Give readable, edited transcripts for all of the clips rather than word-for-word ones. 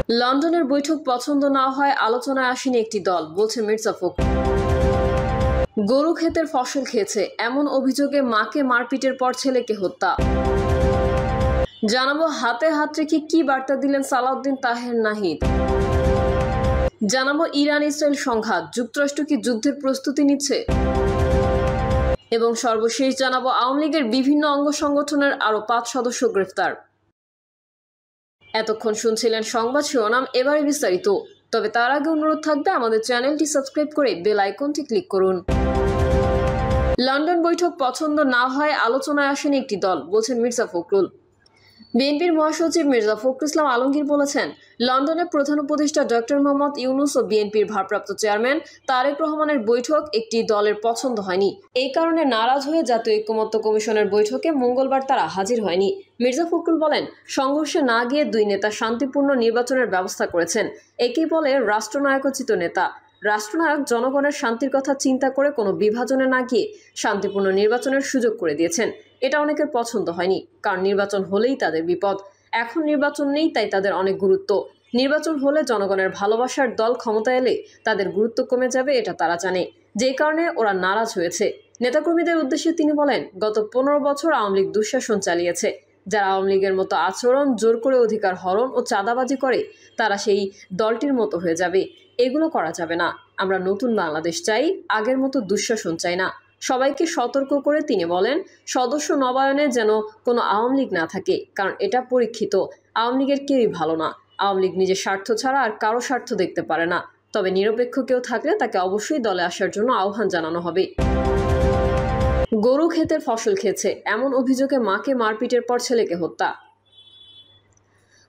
লন্ডনের বৈঠক পছন্দ না হয় আলোচনায় আসেনি একটি দল, বলছে মির্জা ফখরুল। গরু ক্ষেতের ফসল খেয়েছে এমন অভিযোগে মাকে মারপিটের পর ছেলেকে হত্যা। জানাবো হাতে হাত রেখে কি বার্তা দিলেন সালাউদ্দিন তাহের নাহিদ। জানাবো ইরান ইসরায়েল সংঘাত, যুক্তরাষ্ট্র কি যুদ্ধের প্রস্তুতি নিচ্ছে। এবং সর্বশেষ জানাবো আওয়ামী লীগের বিভিন্ন অঙ্গ সংগঠনের আরো 5 সদস্য গ্রেফতার। এতক্ষণ শুনছিলেন সংবাদ শিরোনাম, এবারে বিস্তারিত। তবে তার আগে অনুরোধ থাকবে আমাদের চ্যানেলটি সাবস্ক্রাইব করে বেল আইকনটি ক্লিক করুন। লন্ডন বৈঠক পছন্দ না হয় আলোচনায় আসেনি একটি দল, বলছেন মির্জা ফখরুল। বিএনপির মহাসচিব মির্জা ফখরুল ইসলাম আলমগীর বলেছেন, লন্ডনের প্রধান উপদেষ্টা ডক্টর মোহাম্মদ ইউনূস ও বিএনপির ভারপ্রাপ্ত চেয়ারম্যান তারেক রহমানের বৈঠক একটি দলের পছন্দ হয়নি। এই কারণে নারাজ হয়ে জাতীয় ঐকমত্য কমিশনের বৈঠকে মঙ্গলবার তারা হাজির হয়নি। মির্জা ফখরুল বলেন, সংঘর্ষে না গিয়ে দুই নেতা শান্তিপূর্ণ নির্বাচনের ব্যবস্থা করেছেন। একেই বলে রাষ্ট্রনায়কোচিত নেতা। রাষ্ট্রনায়ক জনগণের শান্তির কথা চিন্তা করে কোনো বিভাজনে না গিয়ে শান্তিপূর্ণ নির্বাচনের সুযোগ করে দিয়েছেন। এটা অনেকের পছন্দ হয়নি, কারণ নির্বাচন হলেই তাদের বিপদ। এখন নির্বাচন নেই, তাই তাদের অনেক গুরুত্ব। নির্বাচন হলে জনগণের ভালোবাসার দল ক্ষমতা এলে তাদের গুরুত্ব কমে যাবে, এটা তারা জানে। যে কারণে ওরা নারাজ হয়েছে। নেতাকর্মীদের উদ্দেশ্যে তিনি বলেন, গত 15 বছর আওয়ামী লীগ দুঃশাসন চালিয়েছে। যারা আওয়ামী লীগের মতো আচরণ, জোর করে অধিকার হরণ ও চাঁদাবাজি করে, তারা সেই দলটির মতো হয়ে যাবে। এগুলো করা যাবে না। আমরা নতুন বাংলাদেশ চাই, আগের মতো দুঃশাসন চাই না। সবাইকে সতর্ক করে তিনি বলেন, সদস্য নবায়নে যেন কোনো আওয়ামী লীগ না থাকে, কারণ এটা পরীক্ষিত। আওয়ামী লীগের কেউই ভালো না। আওয়ামী লীগ নিজের স্বার্থ ছাড়া আর কারো স্বার্থ দেখতে পারে না। তবে নিরপেক্ষ কেউ থাকলে তাকে অবশ্যই দলে আসার জন্য আহ্বান জানানো হবে। গরু ক্ষেতের ফসল খেয়েছে এমন অভিযোগে মাকে মারপিটের পর ছেলেকে হত্যা।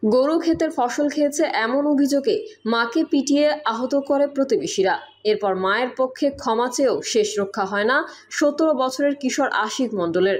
গরু ক্ষেতের ফসল খেয়েছে এমন অভিযোগে মাকে পিটিয়ে আহত করে প্রতিবেশীরা। এরপর মায়ের পক্ষে ক্ষমা চেয়েও শেষ রক্ষা হয় না 17 বছরের কিশোর আশিক মণ্ডলের।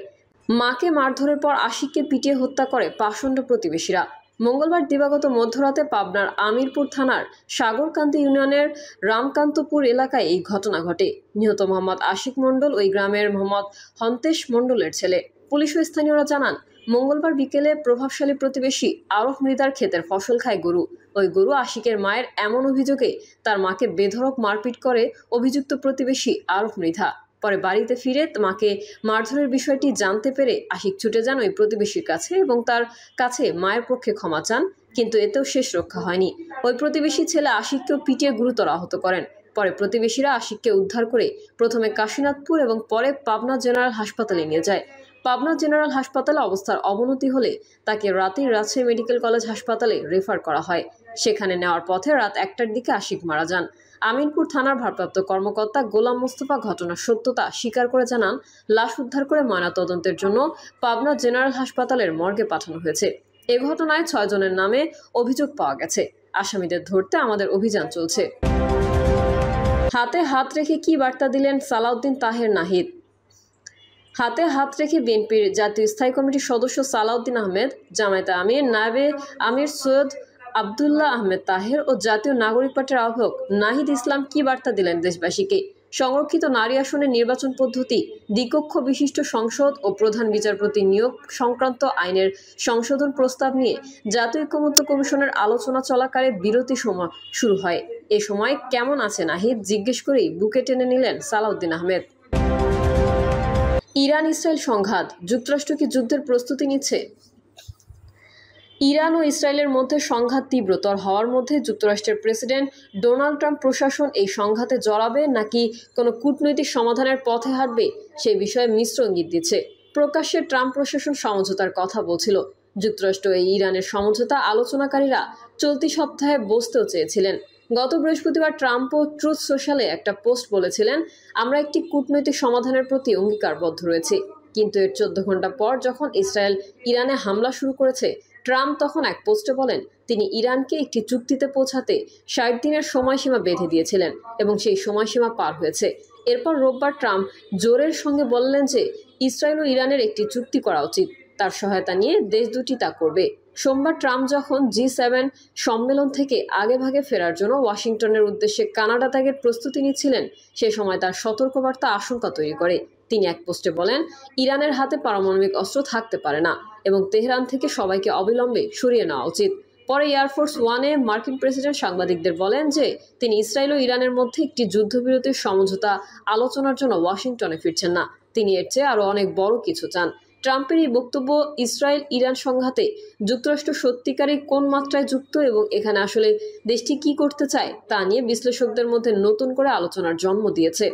মাকে মারধরের পর আশিককে পিটিয়ে হত্যা করে পাষণ্ড প্রতিবেশীরা। মঙ্গলবার দিবাগত মধ্যরাতে পাবনার আমিরপুর থানার সাগরকান্দি ইউনিয়নের রামকান্তপুর এলাকায় এই ঘটনা ঘটে। নিহত মোহাম্মদ আশিক মণ্ডল ওই গ্রামের মোহাম্মদ হন্তেশ মণ্ডলের ছেলে। পুলিশ ও স্থানীয়রা জানান, মঙ্গলবার বিকেলে প্রভাবশালী প্রতিবেশী আরফ মৃদার ক্ষেতের ফসল খায় গরু। ওই গরু আশিকের মায়ের এমন অভিযোগে তার মাকে বেধড়ক মারপিট করে অভিযুক্ত প্রতিবেশী আরফ মৃধা। পরে বাড়িতে ফিরে মাকে মারধরের বিষয়টি জানতে পেরে আশিক ছুটে যান ওই প্রতিবেশীর কাছে এবং তার কাছে মায়ের পক্ষে ক্ষমা চান, কিন্তু এতেও শেষ রক্ষা হয়নি। ওই প্রতিবেশী ছেলে আশিককেও পিটিয়ে গুরুতর আহত করেন। পরে প্রতিবেশীরা আশিককে উদ্ধার করে প্রথমে কাশীনাথপুর এবং পরে পাবনা জেনারেল হাসপাতালে নিয়ে যায়। পাবনা জেনারেল হাসপাতালে অবস্থার অবনতি হলে তাকে রাতেই রাজশাহী মেডিকেল কলেজ হাসপাতালে রেফার করা হয়। সেখানে নেওয়ার পথে রাত 1টার দিকে আশিক মারা যান। আমিনপুর থানার ভারপ্রাপ্ত কর্মকর্তা গোলাম মোস্তফা ঘটনার সত্যতা স্বীকার করে জানান, লাশ উদ্ধার করে ময়নাতদন্তের জন্য পাবনা জেনারেল হাসপাতালের মর্গে পাঠানো হয়েছে। এ ঘটনায় 6 জনের নামে অভিযোগ পাওয়া গেছে। আসামিদের ধরতে আমাদের অভিযান চলছে। হাতে হাত রেখে কি বার্তা দিলেন সালাউদ্দিন তাহের নাহিদ। হাতে হাত রেখে বিএনপির জাতীয় স্থায়ী কমিটির সদস্য সালাউদ্দিন আহমেদ, জামায়াতে আমির নায়েবে আমির সৈয়দ আবদুল্লাহ আহমেদ তাহের ও জাতীয় নাগরিক পার্টির আহ্বায়ক নাহিদ ইসলাম কি বার্তা দিলেন দেশবাসীকে। সংরক্ষিত নারী আসনের নির্বাচন পদ্ধতি, দ্বিকক্ষ বিশিষ্ট সংসদ ও প্রধান বিচারপতি নিয়োগ সংক্রান্ত আইনের সংশোধন প্রস্তাব নিয়ে জাতীয় ঐকমত্য কমিশনের আলোচনা চলাকালে বিরতি সময় শুরু হয়। এ সময় কেমন আছে নাহিদ জিজ্ঞেস করেই বুকে টেনে নিলেন সালাউদ্দিন আহমেদ। ইরান ইসরায়েল সংঘাত, যুক্তরাষ্ট্র কি যুদ্ধের প্রস্তুতি নিচ্ছে। ইরান ও ইসরায়েলের মধ্যে সংঘাত তীব্রতর হওয়ার মধ্যে যুক্তরাষ্ট্রের প্রেসিডেন্ট ডোনাল্ড ট্রাম্প প্রশাসন এই সংঘাতে জড়াবে নাকি কোনো কূটনৈতিক সমাধানের পথে হাঁটবে সে বিষয়ে মিশ্র ইঙ্গিত দিচ্ছে। প্রকাশ্যে ট্রাম্প প্রশাসন সমঝোতার কথা বলছিল। যুক্তরাষ্ট্র এই ইরানের সমঝোতা আলোচনাকারীরা চলতি সপ্তাহে বসতেও চেয়েছিলেন। গত বৃহস্পতিবার ট্রাম্পও ট্রুথ সোশ্যালে একটা পোস্ট বলেছিলেন, আমরা একটি কূটনৈতিক সমাধানের প্রতি অঙ্গীকারবদ্ধ রয়েছি। কিন্তু এর 14 ঘন্টা পর যখন ইসরায়েল ইরানে হামলা শুরু করেছে, ট্রাম্প তখন এক পোস্টে বলেন তিনি ইরানকে একটি চুক্তিতে পৌঁছাতে 60 দিনের সময়সীমা বেঁধে দিয়েছিলেন এবং সেই সময়সীমা পার হয়েছে। এরপর রোববার ট্রাম্প জোরের সঙ্গে বললেন যে ইসরায়েল ও ইরানের একটি চুক্তি করা উচিত, তার সহায়তা নিয়ে দেশ দুটি তা করবে। সোমবার ট্রাম্প যখন G7 সম্মেলন থেকে আগেভাগে ফেরার জন্য ওয়াশিংটনের উদ্দেশ্যে কানাডা ত্যাগের প্রস্তুতি নিচ্ছিলেন, সে সময় তার সতর্কবার্তা আশঙ্কা তৈরি করে। তিনি এক পোস্টে বলেন, ইরানের হাতে পারমাণবিক অস্ত্র থাকতে পারে না এবং তেহরান থেকে সবাইকে অবিলম্বে সরিয়ে নেওয়া উচিত। পরে এয়ারফোর্স ওয়ানে মার্কিন প্রেসিডেন্ট সাংবাদিকদের বলেন যে তিনি ইসরায়েল ও ইরানের মধ্যে একটি যুদ্ধবিরতির সমঝোতা আলোচনার জন্য ওয়াশিংটনে ফিরছেন না, তিনি এর চেয়ে আরও অনেক বড় কিছু চান। ট্রাম্পের এই বক্তব্য ইসরায়েল ইরান সংঘাতে যুক্তরাষ্ট্র সত্যিকারই কোন মাত্রায় যুক্ত এবং এখানে আসলে দেশটি কি করতে চায় তা নিয়ে বিশ্লেষকদের মধ্যে নতুন করে আলোচনার জন্ম দিয়েছে।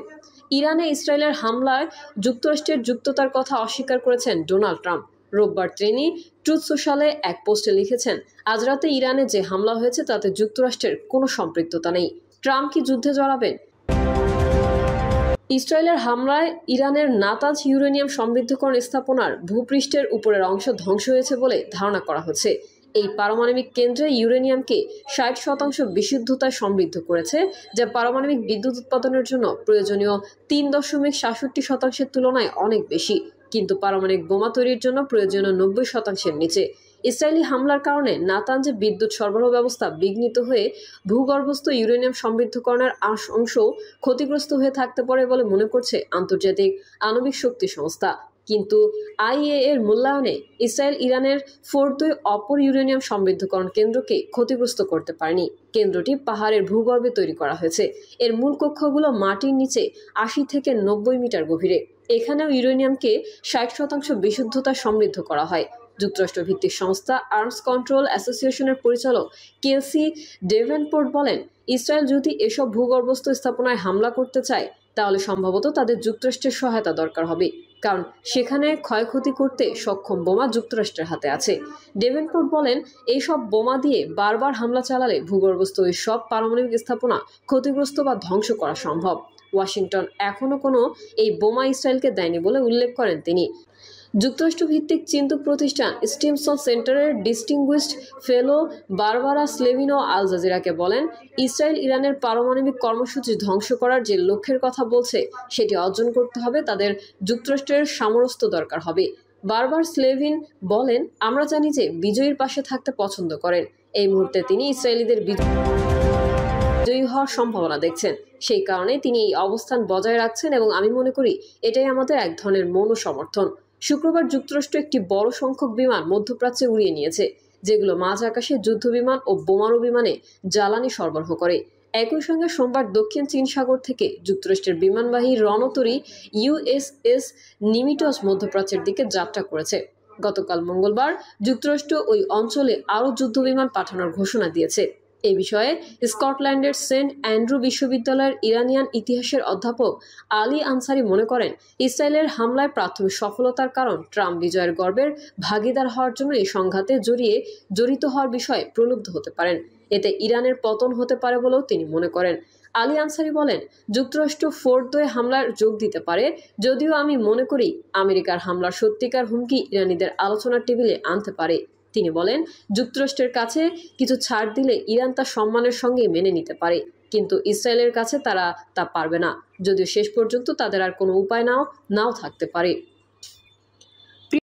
ইরানে ইসরায়েলের হামলায় যুক্তরাষ্ট্রের যুক্ততার কথা অস্বীকার করেছেন ডোনাল্ড ট্রাম্প। রোববার তিনি ট্রুথ সোশ্যালে এক পোস্টে লিখেছেন, আজ রাতে ইরানে যে হামলা হয়েছে তাতে যুক্তরাষ্ট্রের কোনো সম্পৃক্ততা নেই। ট্রাম্প কি যুদ্ধে জড়াবেন? ইসরায়েলের হামলায় ইরানের নাতানজ ইউরেনিয়াম সমৃদ্ধকরণ স্থাপনার ভূপৃষ্ঠের উপরের অংশ ধ্বংস হয়েছে বলে ধারণা করা হচ্ছে। এই পারমাণবিক কেন্দ্রে ইউরেনিয়ামকে 60% বিশুদ্ধতায় সমৃদ্ধ করেছে, যা পারমাণবিক বিদ্যুৎ উৎপাদনের জন্য প্রয়োজনীয় 3.67% তুলনায় অনেক বেশি, কিন্তু পারমাণবিক বোমা তৈরির জন্য প্রয়োজনীয় 90%-এর নিচে। ইসরায়েলি হামলার কারণে নাতানজে বিদ্যুৎ সরবরাহ ব্যবস্থা বিঘ্নিত হয়ে ভূগর্ভস্থ ইউরেনিয়াম সমৃদ্ধকরণের অংশ ক্ষতিগ্রস্ত হয়ে থাকতে পারে বলে মনে করছে আন্তর্জাতিক আণবিক শক্তি সংস্থা। কিন্তু আইএএ এর মূল্যায়নে ইসরায়েল ইরানের ফোর্দোয় অপর ইউরেনিয়াম সমৃদ্ধকরণ কেন্দ্রকে ক্ষতিগ্রস্ত করতে পারেনি। কেন্দ্রটি পাহাড়ের ভূগর্ভে তৈরি করা হয়েছে। এর মূল কক্ষগুলো মাটির নিচে 80 থেকে 90 মিটার গভীরে। এখানেও ইউরেনিয়ামকে 60% বিশুদ্ধতা সমৃদ্ধ করা হয়। যুক্তরাষ্ট্র ভিত্তিক সংস্থা আর্মস কন্ট্রোল অ্যাসোসিয়েশনের পরিচালক কেলসি ডেভেনপোর্ট বলেন, ইসরায়েল যদি এসব ভূগর্ভস্থ স্থাপনায় হামলা করতে চায় তাহলে সম্ভবত তাদের যুক্তরাষ্ট্রের সহায়তা দরকার হবে, কারণ সেখানে ক্ষয়ক্ষতি করতে সক্ষম বোমা যুক্তরাষ্ট্রের হাতে আছে। ডেভেনপোর্ট বলেন, এইসব বোমা দিয়ে বারবার হামলা চালালে ভূগর্ভস্থ ওই সব পারমাণবিক স্থাপনা ক্ষতিগ্রস্ত বা ধ্বংস করা সম্ভব। ওয়াশিংটন এখনও কোনো এই বোমা ইসরায়েলকে দেয়নি বলে উল্লেখ করেন তিনি। যুক্তরাষ্ট্র ভিত্তিক চিন্তক প্রতিষ্ঠান স্টিমসন সেন্টারের ডিস্টিংগুইশড ফেলো বারবারা স্লেভিনো আল জাজিরাকে বলেন, ইসরায়েল ইরানের পারমাণবিক কর্মসূচি ধ্বংস করার যে লক্ষ্যের কথা বলছে সেটি অর্জন করতে হবে তাদের যুক্তরাষ্ট্রের সামরস্য দরকার হবে। বারবার স্লেভিন বলেন, আমরা জানি যে বিজয়ীর পাশে থাকতে পছন্দ করেন। এই মুহূর্তে তিনি ইসরায়েলিদের বিজয়ী হওয়ার সম্ভাবনা দেখছেন, সেই কারণে তিনি এই অবস্থান বজায় রাখছেন এবং আমি মনে করি এটাই আমাদের এক ধরনের মনোসমর্থন। শুক্রবার যুক্তরাষ্ট্র একটি বড় সংখ্যক বিমান মধ্যপ্রাচ্যে উড়িয়ে নিয়েছে, যেগুলো মাঝ আকাশে যুদ্ধ বিমান ও বোমারু বিমানে জ্বালানি সরবরাহ করে। একই সঙ্গে সোমবার দক্ষিণ চীন সাগর থেকে যুক্তরাষ্ট্রের বিমানবাহী রণতরী ইউএসএস নিমিটজ মধ্যপ্রাচ্যের দিকে যাত্রা করেছে। গতকাল মঙ্গলবার যুক্তরাষ্ট্র ওই অঞ্চলে আরও যুদ্ধ বিমান পাঠানোর ঘোষণা দিয়েছে। এই বিষয়ে স্কটল্যান্ডের সেন্ট অ্যান্ড্রু বিশ্ববিদ্যালয়ের ইরানিয়ান ইতিহাসের অধ্যাপক আলী আনসারি মনে করেন, ইসরায়েলের হামলায় প্রাথমিক সফলতার কারণ ট্রাম্প বিজয়ের গর্বের ভাগিদার হওয়ার জন্য এই সংঘাতে জড়িত হওয়ার বিষয়ে প্রলুব্ধ হতে পারেন। এতে ইরানের পতন হতে পারে বলেও তিনি মনে করেন। আলী আনসারি বলেন, যুক্তরাষ্ট্র ফোর্দোয় হামলার যোগ দিতে পারে, যদিও আমি মনে করি আমেরিকার হামলার সত্যিকার হুমকি ইরানিদের আলোচনার টেবিলে আনতে পারে। তিনি বলেন, যুক্তরাষ্ট্রের কাছে কিছু ছাড় দিলে ইরান তা সম্মানের সঙ্গে মেনে নিতে পারে, কিন্তু ইসরায়েলের কাছে তারা তা পারবে না, যদিও শেষ পর্যন্ত তাদের আর কোনো উপায় নাও থাকতে পারে।